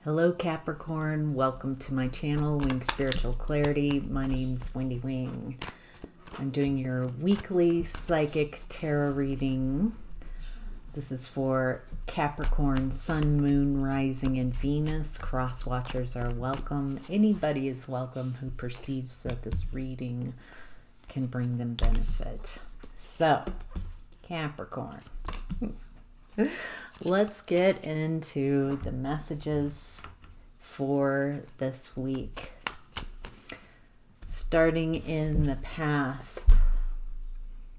Hello Capricorn, welcome to my channel, Winged Spiritual Clarity. My name's Wendy Wing. I'm doing your weekly psychic tarot reading. This is for Capricorn, Sun, Moon, Rising, and Venus. Cross watchers are welcome. Anybody is welcome who perceives that this reading can bring them benefit. So, Capricorn. Let's get into the messages for this week. Starting in the past,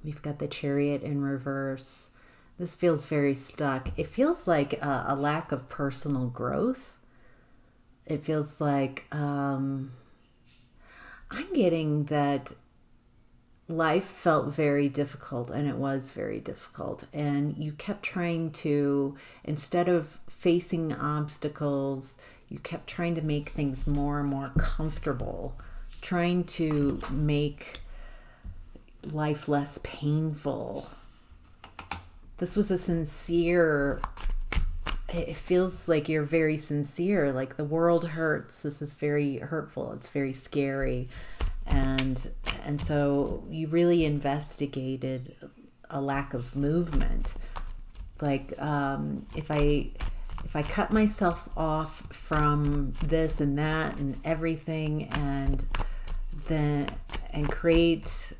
we've got the Chariot in reverse. This feels very stuck. It feels like a lack of personal growth. It feels like I'm getting that life felt very difficult, and it was very difficult, and you kept trying to, instead of facing obstacles, you kept trying to make things more and more comfortable, trying to make life less painful. This was a sincere, it feels like you're very sincere, like the world hurts, this is very hurtful, it's very scary. And so you really investigated a lack of movement. Like if I cut myself off from this and that and everything, and create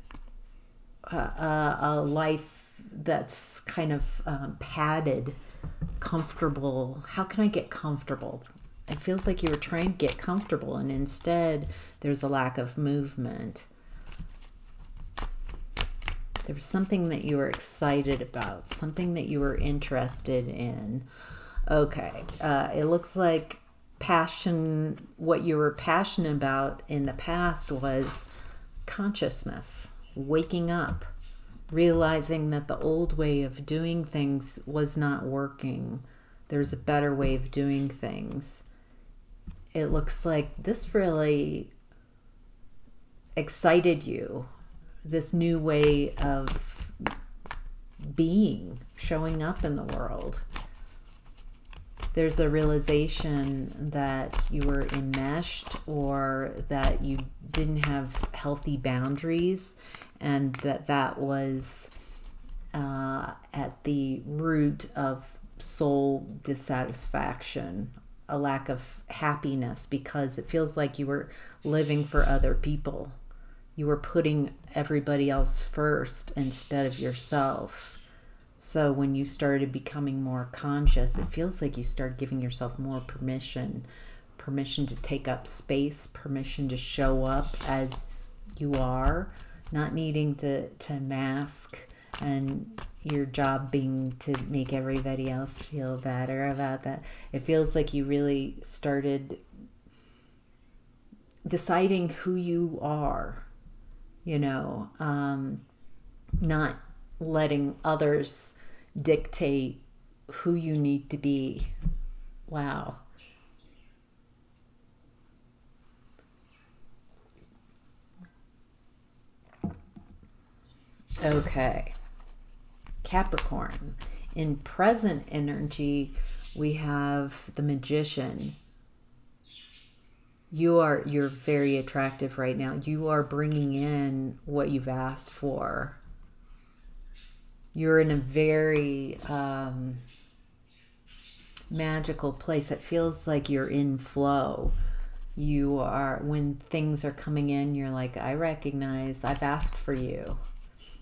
a life that's kind of padded, comfortable. How can I get comfortable? It feels like you were trying to get comfortable, and instead there's a lack of movement. There was something that you were excited about, something that you were interested in. Okay, it looks like passion, what you were passionate about in the past was consciousness, waking up, realizing that the old way of doing things was not working. There's a better way of doing things. It looks like this really excited you, this new way of being, showing up in the world. There's a realization that you were enmeshed, or that you didn't have healthy boundaries, and that was at the root of soul dissatisfaction, a lack of happiness, because it feels like you were living for other people. You were putting everybody else first instead of yourself. So when you started becoming more conscious, it feels like you start giving yourself more permission to take up space, permission to show up as you are, not needing to mask, and your job being to make everybody else feel better about that. It feels like you really started deciding who you are, not letting others dictate who you need to be. Wow. Okay. Capricorn. In present energy, we have the Magician. You're very attractive right now. You are bringing in what you've asked for. You're in a very magical place. It feels like you're in flow. You are, when things are coming in, you're like, I recognize, I've asked for you.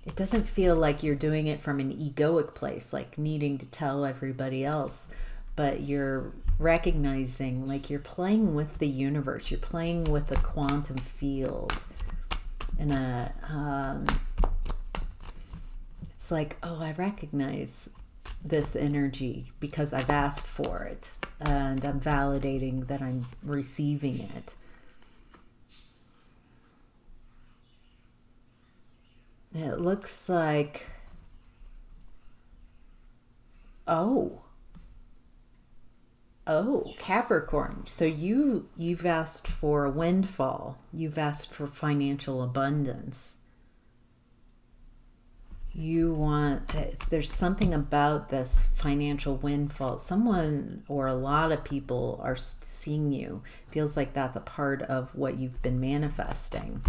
It doesn't feel like you're doing it from an egoic place, like needing to tell everybody else, but you're recognizing, like you're playing with the universe, you're playing with the quantum field. And it's like, oh, I recognize this energy because I've asked for it, and I'm validating that I'm receiving it. It looks like, oh, Capricorn. So you've asked for a windfall. You've asked for financial abundance. there's something about this financial windfall. Someone or a lot of people are seeing you. Feels like that's a part of what you've been manifesting.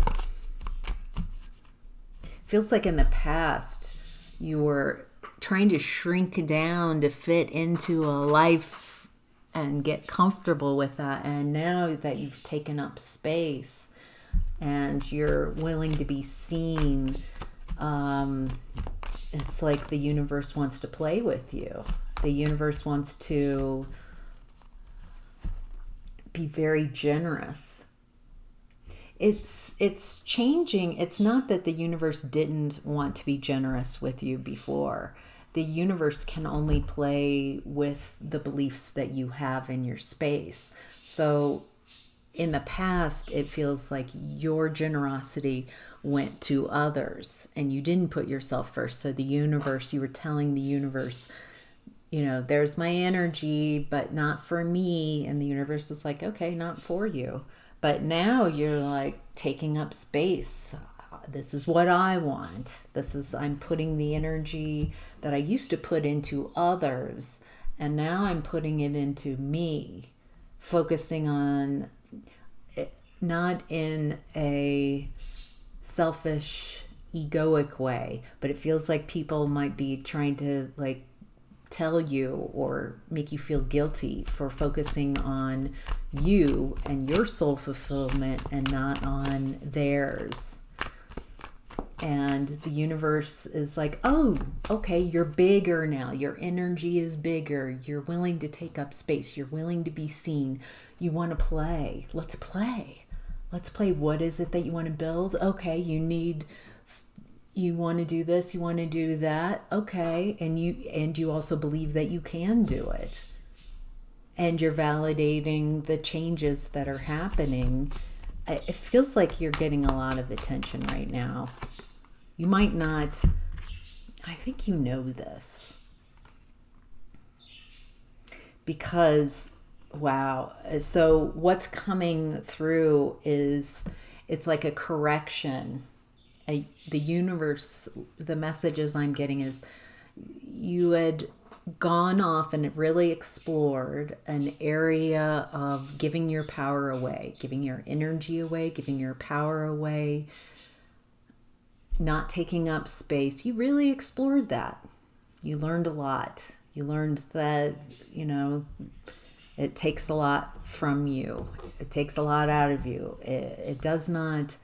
Feels like in the past you were trying to shrink down to fit into a life and get comfortable with that. And now that you've taken up space and you're willing to be seen, it's like the universe wants to play with you. The universe wants to be very generous. It's changing. It's not that the universe didn't want to be generous with you before. The universe can only play with the beliefs that you have in your space. So in the past, it feels like your generosity went to others and you didn't put yourself first. So the universe, you were telling the universe, there's my energy, but not for me. And the universe is like, okay, not for you. But now you're like taking up space. This is what I want. I'm putting the energy that I used to put into others, and now I'm putting it into me, focusing on not in a selfish, egoic way, but it feels like people might be trying to like tell you or make you feel guilty for focusing on you and your soul fulfillment and not on theirs. And the universe is like, oh, okay, you're bigger now. Your energy is bigger. You're willing to take up space. You're willing to be seen. You want to play. Let's play. Let's play. What is it that you want to build? Okay, you want to do this. You want to do that. Okay, and you also believe that you can do it. And you're validating the changes that are happening. It feels like you're getting a lot of attention right now. You might not, I think you know this. Because, wow. So what's coming through is, it's like a correction. The universe, the messages I'm getting is, you had gone off and really explored an area of giving your power away, giving your energy away, giving your power away, not taking up space. You really explored that. You learned a lot. You learned that, it takes a lot from you. It takes a lot out of you. It does not,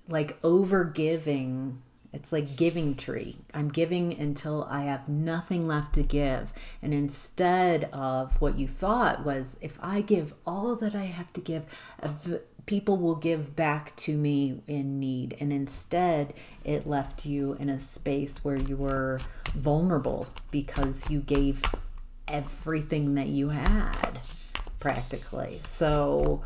like over giving. It's like giving tree. I'm giving until I have nothing left to give. And instead of what you thought was, if I give all that I have to give, people will give back to me in need. And instead, it left you in a space where you were vulnerable because you gave everything that you had, practically. So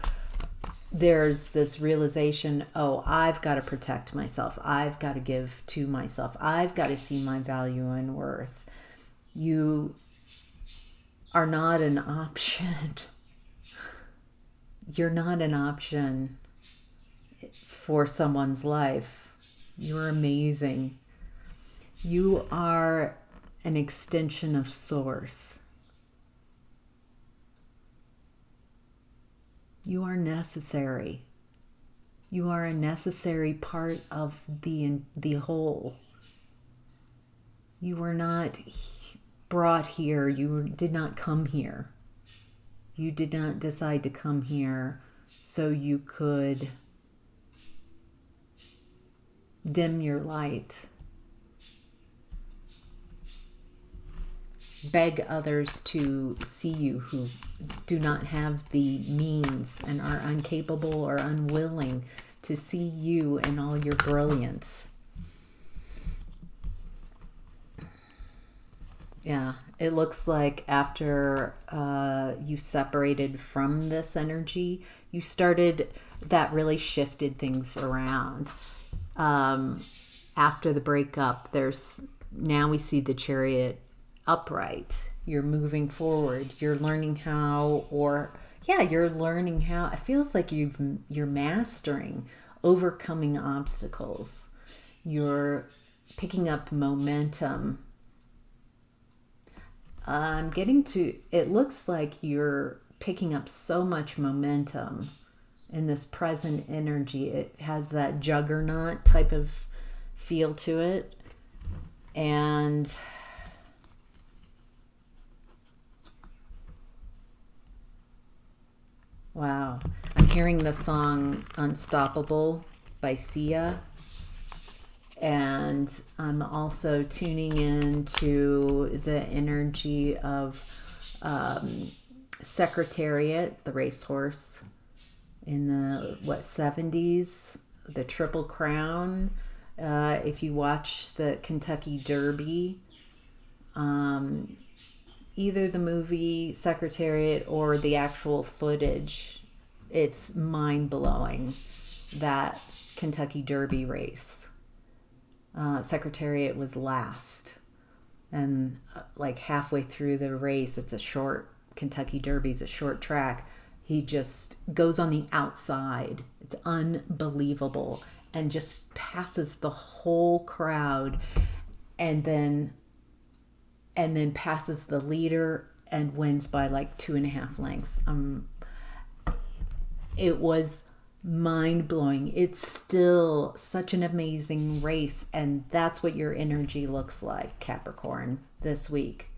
there's this realization, oh, I've got to protect myself. I've got to give to myself. I've got to see my value and worth. You are not an option. You're not an option for someone's life. You're amazing. You are an extension of Source. You are necessary. You are a necessary part of the whole. You were not brought here. You did not come here. You did not decide to come here so you could dim your light. Beg others to see you who do not have the means and are incapable or unwilling to see you in all your brilliance. Yeah, it looks like after you separated from this energy, that really shifted things around. After the breakup, now we see the Chariot upright. You're moving forward. You're learning how, it feels like you're mastering overcoming obstacles. You're picking up momentum. I'm getting to, it looks like you're picking up so much momentum in this present energy. It has that juggernaut type of feel to it. And wow, I'm hearing the song Unstoppable by Sia. And I'm also tuning into the energy of Secretariat, the racehorse, in the 70s, the Triple Crown. If you watch the Kentucky Derby, either the movie Secretariat or the actual footage, it's mind-blowing, that Kentucky Derby race. Secretariat was last, and like halfway through the race, it's a short, Kentucky Derby's a short track, he just goes on the outside, it's unbelievable, and just passes the whole crowd, and then passes the leader and wins by like 2.5 lengths. It was mind-blowing. It's still such an amazing race, and that's what your energy looks like, Capricorn, this week.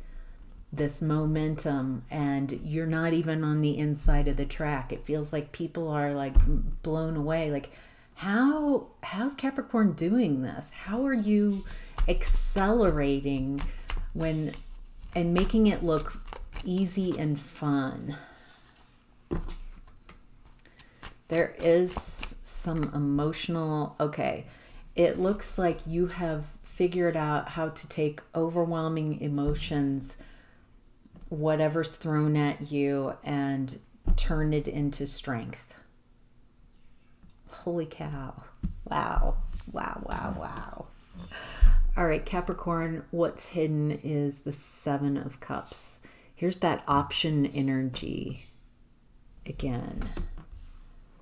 This momentum, and you're not even on the inside of the track. It feels like people are like blown away. Like, how's Capricorn doing this? How are you accelerating and making it look easy and fun? There is some emotional, okay, it looks like you have figured out how to take overwhelming emotions, whatever's thrown at you, and turn it into strength. Holy cow. Wow. Wow, wow, wow. All right, Capricorn, what's hidden is the 7 of Cups. Here's that option energy again.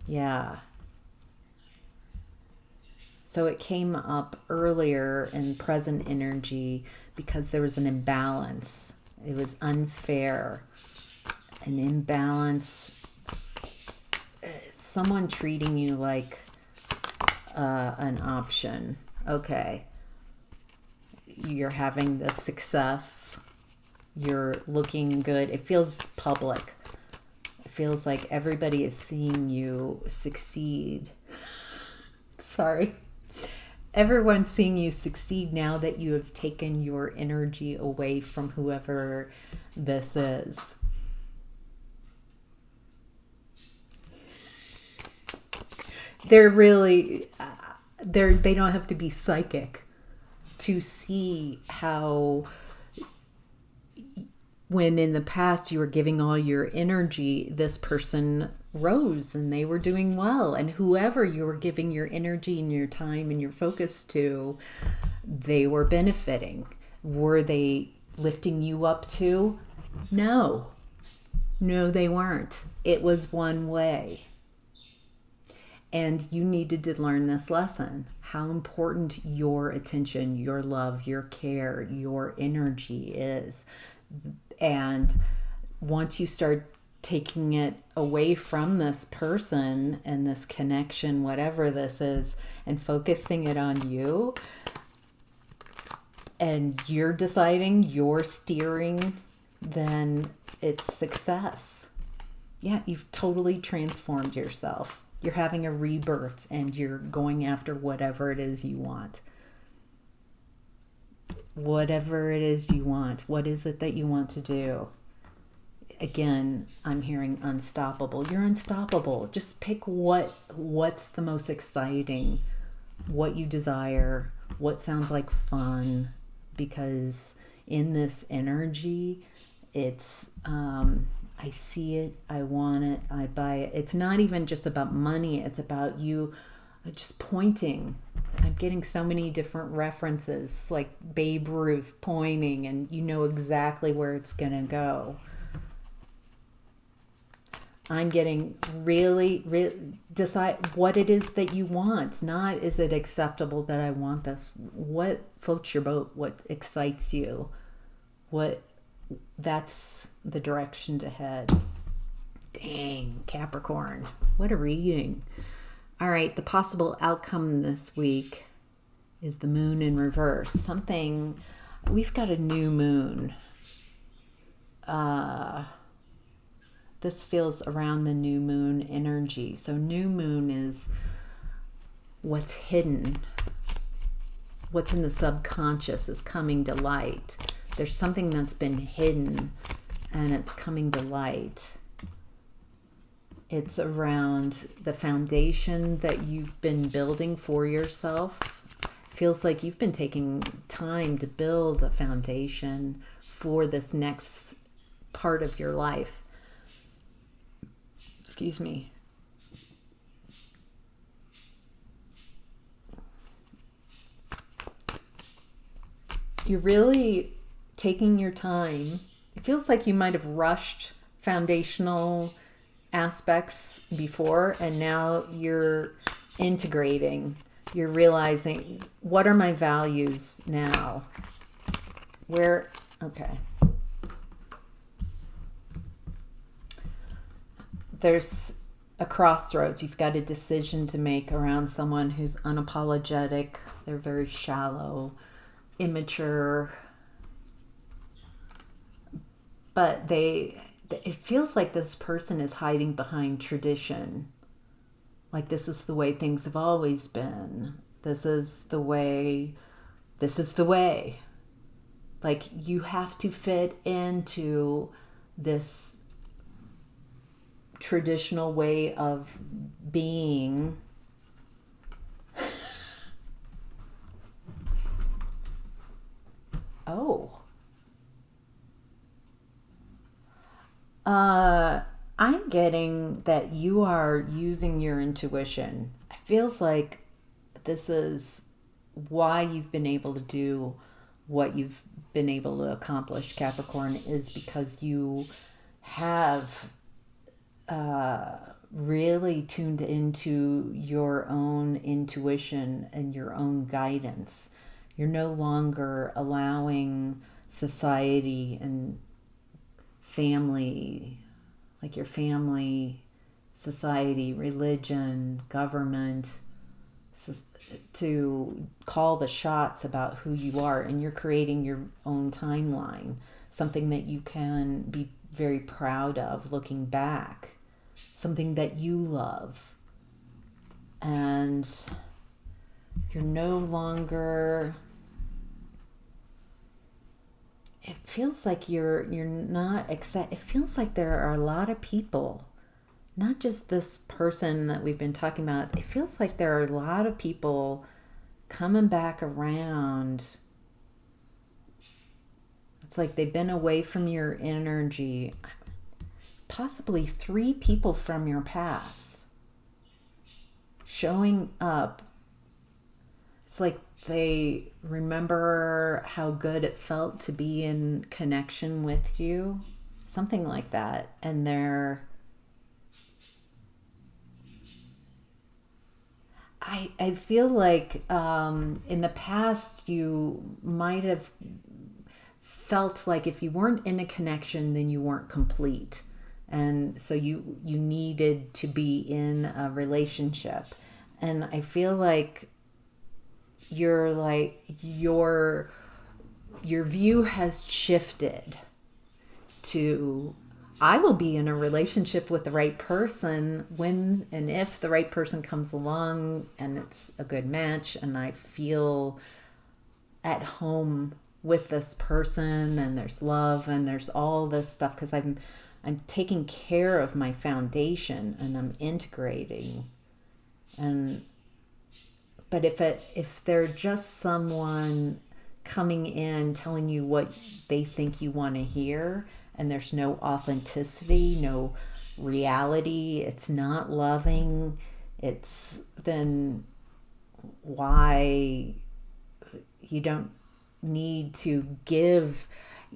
Yeah. So it came up earlier in present energy because there was an imbalance. It was unfair. An imbalance. Someone treating you like an option. Okay. You're having the success. You're looking good. It feels public. Feels like everybody is seeing you succeed. Sorry. Everyone's seeing you succeed now that you have taken your energy away from whoever this is. They're really, they don't have to be psychic to see how, when in the past you were giving all your energy, this person rose and they were doing well. And whoever you were giving your energy and your time and your focus to, they were benefiting. Were they lifting you up too? No. No, they weren't. It was one way. And you needed to learn this lesson, how important your attention, your love, your care, your energy is. And once you start taking it away from this person and this connection, whatever this is, and focusing it on you, and you're deciding, you're steering, then it's success. Yeah, you've totally transformed yourself. You're having a rebirth and you're going after whatever it is you want. Whatever it is you want. What is it that you want to do? Again, I'm hearing unstoppable. You're unstoppable. Just pick what's the most exciting, what you desire, what sounds like fun, because in this energy, it's I see it, I want it, I buy it. It's not even just about money, it's about you just pointing. I'm getting so many different references, like Babe Ruth pointing, and you know exactly where it's gonna go. I'm getting really decide what it is that you want. Not is it acceptable that I want this. What floats your boat? What excites you? What that's the direction to head. Dang, Capricorn. What a reading. All right, the possible outcome this week is the moon in reverse. Something, we've got a new moon. This feels around the new moon energy. So new moon is what's hidden, what's in the subconscious is coming to light. There's something that's been hidden and it's coming to light. It's around the foundation that you've been building for yourself. Feels like you've been taking time to build a foundation for this next part of your life. Excuse me. You're really taking your time. It feels like you might have rushed foundational aspects before, and now you're integrating. You're realizing, what are my values now? Okay. There's a crossroads. You've got a decision to make around someone who's unapologetic. They're very shallow, immature, but it feels like this person is hiding behind tradition. Like, this is the way things have always been. This is the way. Like, you have to fit into this traditional way of being. Oh. I'm getting that you are using your intuition. It feels like this is why you've been able to do what you've been able to accomplish, Capricorn, is because you have really tuned into your own intuition and your own guidance. You're no longer allowing society and family, like your family, society, religion, government, to call the shots about who you are, and you're creating your own timeline, something that you can be very proud of looking back, something that you love. And you're no longer, it feels like you're not accept. It feels like there are a lot of people, not just this person that we've been talking about. It feels like there are a lot of people coming back around. It's like they've been away from your energy. Possibly 3 people from your past showing up. It's like they remember how good it felt to be in connection with you, something like that. And I feel like in the past you might have felt like if you weren't in a connection, then you weren't complete. And so you needed to be in a relationship. And I feel like your view has shifted to, I will be in a relationship with the right person when and if the right person comes along and it's a good match and I feel at home with this person and there's love and there's all this stuff, because I'm taking care of my foundation and I'm integrating. But if they're just someone coming in telling you what they think you want to hear, and there's no authenticity, no reality, it's not loving, then why you don't need to give.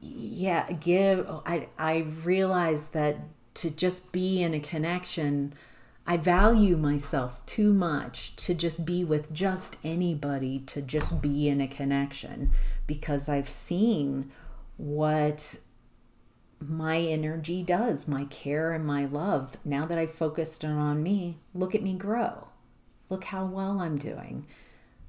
I realize that to just be in a connection. I value myself too much to just be with just anybody, to just be in a connection, because I've seen what my energy does, my care and my love. Now that I've focused on me, look at me grow. Look how well I'm doing.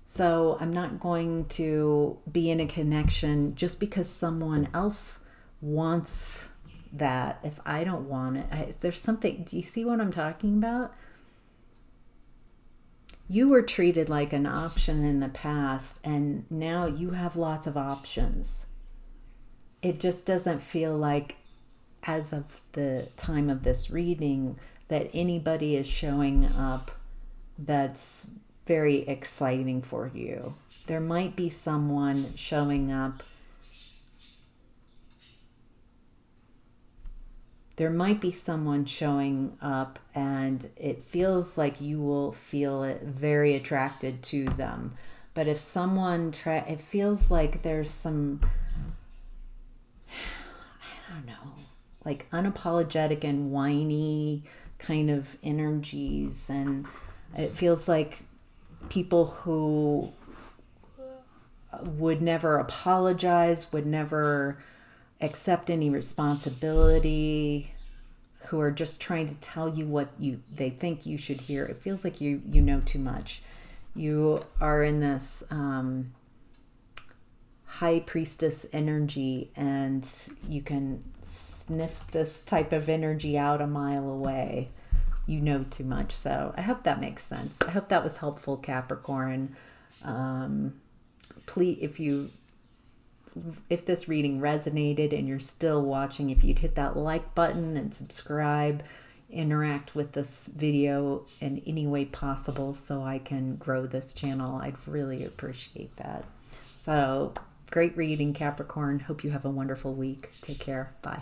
So I'm not going to be in a connection just because someone else wants that. If I don't want it, there's something, do you see what I'm talking about? You were treated like an option in the past, and now you have lots of options. It just doesn't feel like, as of the time of this reading, that anybody is showing up that's very exciting for you. There might be someone showing up. There might be someone showing up and it feels like you will feel it very attracted to them. But if someone it feels like there's some, I don't know, like unapologetic and whiny kind of energies, and it feels like people who would never apologize, would never accept any responsibility, who are just trying to tell you what they think you should hear. It feels like you know too much. You are in this high priestess energy, and you can sniff this type of energy out a mile away. You know too much. So I hope that makes sense. I hope that was helpful, Capricorn. Please, if this reading resonated and you're still watching, if you'd hit that like button and subscribe, interact with this video in any way possible so I can grow this channel, I'd really appreciate that. So, great reading, Capricorn. Hope you have a wonderful week. Take care. Bye.